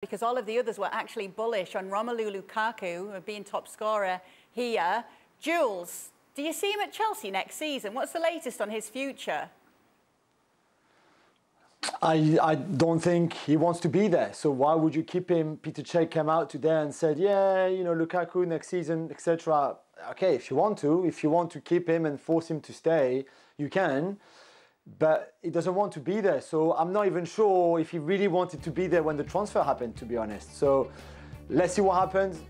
because all of the others were actually bullish on Romelu Lukaku being top scorer here. Jules, do you see him at Chelsea next season? What's the latest on his future? I don't think he wants to be there. So why would you keep him? Peter Cech came out today and said, yeah, you know, Lukaku next season, etc. Okay, if you want to keep him and force him to stay, you can. But he doesn't want to be there. So I'm not even sure if he really wanted to be there when the transfer happened, to be honest. So let's see what happens.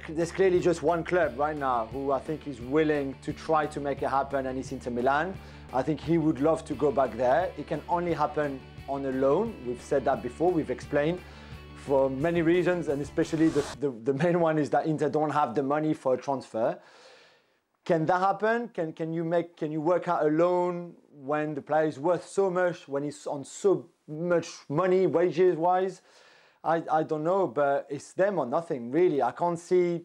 There's clearly just one club right now who I think is willing to try to make it happen, and it's Inter Milan. I think he would love to go back there. It can only happen on a loan. We've said that before, we've explained, for many reasons, and especially the main one is that Inter don't have the money for a transfer. Can that happen? Can you work out a loan when the player is worth so much, when he's on so much money, wages-wise? I don't know, but it's them or nothing, really. I can't see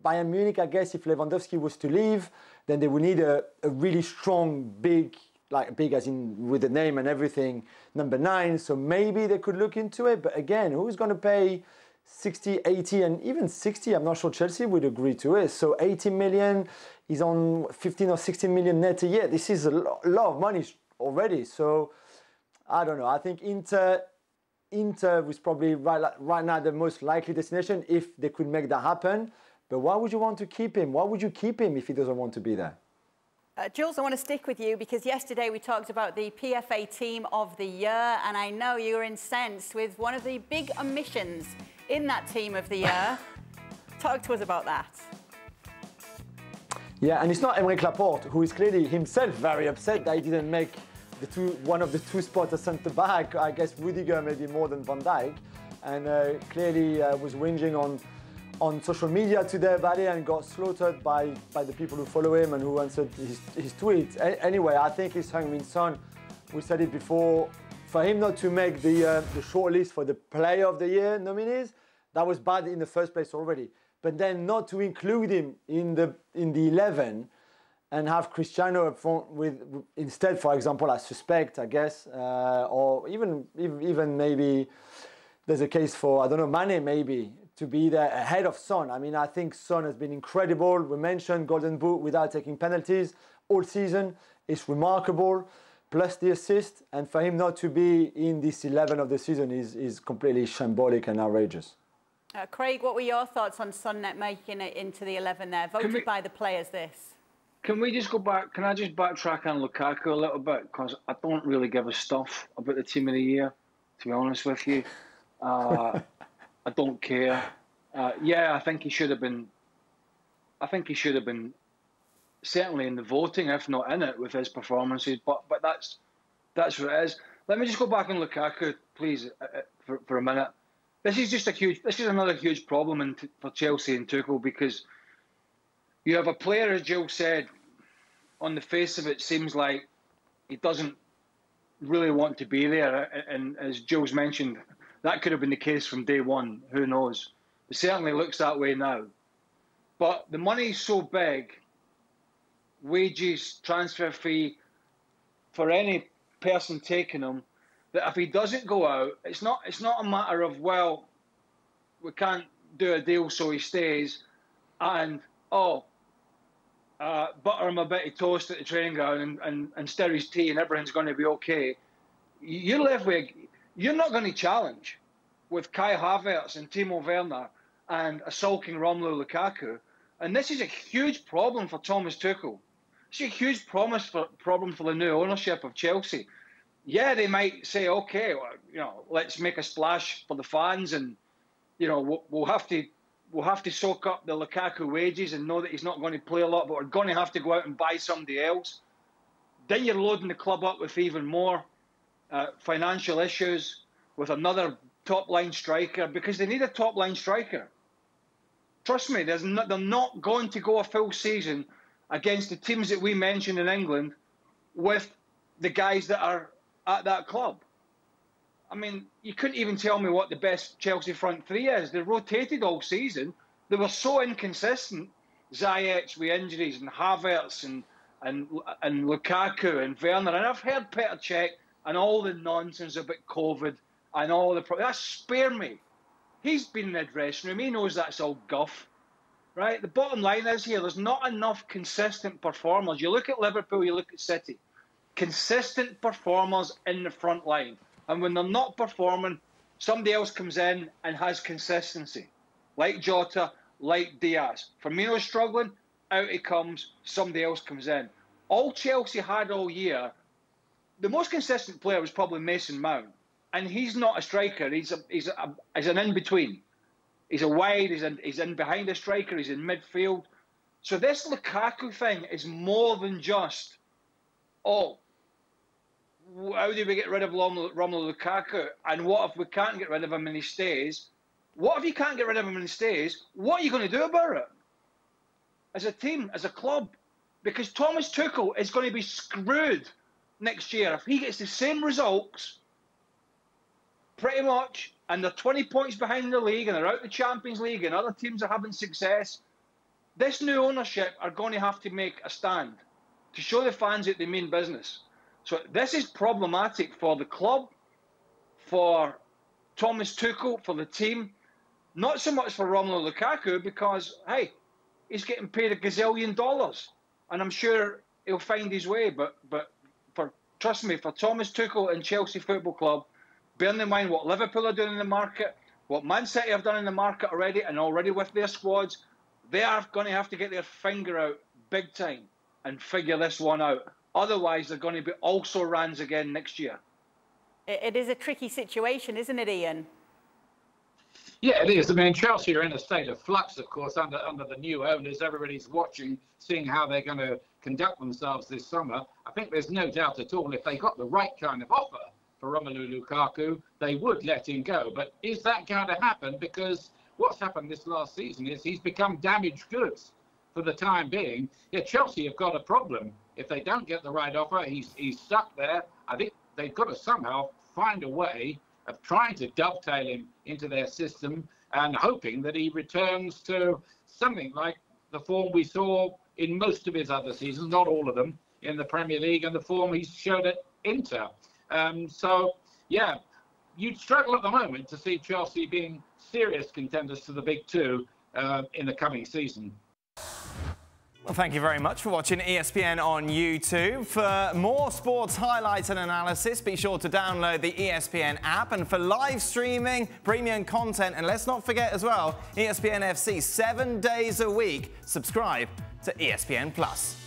Bayern Munich. I guess if Lewandowski was to leave, then they would need a really strong, big, like big as in with the name and everything, number 9. So maybe they could look into it. But again, who's going to pay 60, 80, and even 60? I'm not sure Chelsea would agree to it. So 80 million, he's on 15 or 16 million net a year. This is a lot of money already. So I don't know. I think Inter was probably right now the most likely destination if they could make that happen. But why would you want to keep him? Why would you keep him if he doesn't want to be there? Jules, I want to stick with you because yesterday we talked about the PFA Team of the Year, and I know you were incensed with one of the big omissions in that Team of the Year. Talk to us about that. Yeah, and it's not Aymeric Laporte, who is clearly himself very upset that he didn't make one of the two spots as centre-back. I guess Rudiger maybe more than Van Dijk, and clearly was whinging on social media today about it and got slaughtered by the people who follow him and who answered his tweets. Anyway, I think it's HeungMin's son. We said it before. For him not to make the shortlist for the Player of the Year nominees, that was bad in the first place already. But then not to include him in the 11 and have Cristiano up front instead, for example, I suspect, I guess, or even maybe there's a case for, I don't know, Mane maybe, to be there ahead of Son. I mean, I think Son has been incredible. We mentioned Golden Boot without taking penalties all season. It's remarkable, plus the assist. And for him not to be in this 11 of the season is completely shambolic and outrageous. Craig, what were your thoughts on Son making it into the 11 there? Voted by the players, this. Can we just go back? Can I just backtrack on Lukaku a little bit? Because I don't really give a stuff about the Team of the Year, to be honest with you. I don't care. Yeah, I think he should have been. I think he should have been certainly in the voting, if not in it, with his performances. But that's what it is. Let me just go back on Lukaku, please, for a minute. This is another huge problem for Chelsea and Tuchel, because you have a player, as Jill said, on the face of it, seems like he doesn't really want to be there. And as Jill's mentioned, that could have been the case from day one. Who knows? It certainly looks that way now. But the money's so big, wages, transfer fee, for any person taking him, that if he doesn't go out, it's not a matter of, well, we can't do a deal so he stays, and butter him a bit of toast at the training ground and stir his tea and everything's going to be okay. You're left with, you're not going to challenge with Kai Havertz and Timo Werner and a sulking Romelu Lukaku. And this is a huge problem for Thomas Tuchel. It's a huge problem for the new ownership of Chelsea. Yeah, they might say, okay, well, you know, let's make a splash for the fans, and you know, we'll have to soak up the Lukaku wages and know that he's not going to play a lot, but we're going to have to go out and buy somebody else. Then you're loading the club up with even more financial issues, with another top-line striker, because they need a top-line striker. Trust me, they're not going to go a full season against the teams that we mentioned in England with the guys that are at that club. I mean, you couldn't even tell me what the best Chelsea front three is. They rotated all season. They were so inconsistent. Ziyech with injuries, and Havertz and Lukaku and Werner. And I've heard Petr Cech and all the nonsense about COVID and all the... Spare me. He's been in the dressing room. He knows that's all guff, right? The bottom line is here, there's not enough consistent performers. You look at Liverpool, you look at City. Consistent performers in the front line. And when they're not performing, somebody else comes in and has consistency. Like Jota, like Diaz. Firmino's struggling, out he comes, somebody else comes in. All Chelsea had all year, the most consistent player was probably Mason Mount. And he's not a striker, he's an in-between. He's a wide, he's in behind the striker, he's in midfield. So this Lukaku thing is more than just, oh, how do we get rid of Romelu Lukaku? And what if we can't get rid of him and he stays? What if you can't get rid of him and he stays? What are you going to do about it? As a team, as a club? Because Thomas Tuchel is going to be screwed next year if he gets the same results, pretty much, and they're 20 points behind the league and they're out the Champions League and other teams are having success. This new ownership are going to have to make a stand to show the fans that they mean business. So this is problematic for the club, for Thomas Tuchel, for the team. Not so much for Romelu Lukaku because, hey, he's getting paid $1 gazillion. And I'm sure he'll find his way. But trust me, for Thomas Tuchel and Chelsea Football Club, bearing in mind what Liverpool are doing in the market, what Man City have done in the market already, and already with their squads, they are going to have to get their finger out big time and figure this one out. Otherwise, they're going to be also rans again next year. It is a tricky situation, isn't it, Ian? Yeah, it is. I mean, Chelsea are in a state of flux, of course, under the new owners. Everybody's watching, seeing how they're going to conduct themselves this summer. I think there's no doubt at all if they got the right kind of offer for Romelu Lukaku, they would let him go. But is that going to happen? Because what's happened this last season is he's become damaged goods for the time being. Yeah, Chelsea have got a problem. If they don't get the right offer, he's stuck there. I think they've got to somehow find a way of trying to dovetail him into their system and hoping that he returns to something like the form we saw in most of his other seasons, not all of them, in the Premier League, and the form he's showed at Inter. So, yeah, you'd struggle at the moment to see Chelsea being serious contenders to the big two in the coming season. Well, thank you very much for watching ESPN on YouTube. For more sports highlights and analysis, be sure to download the ESPN app. And for live streaming, premium content, and let's not forget as well, ESPN FC 7 days a week. Subscribe to ESPN+.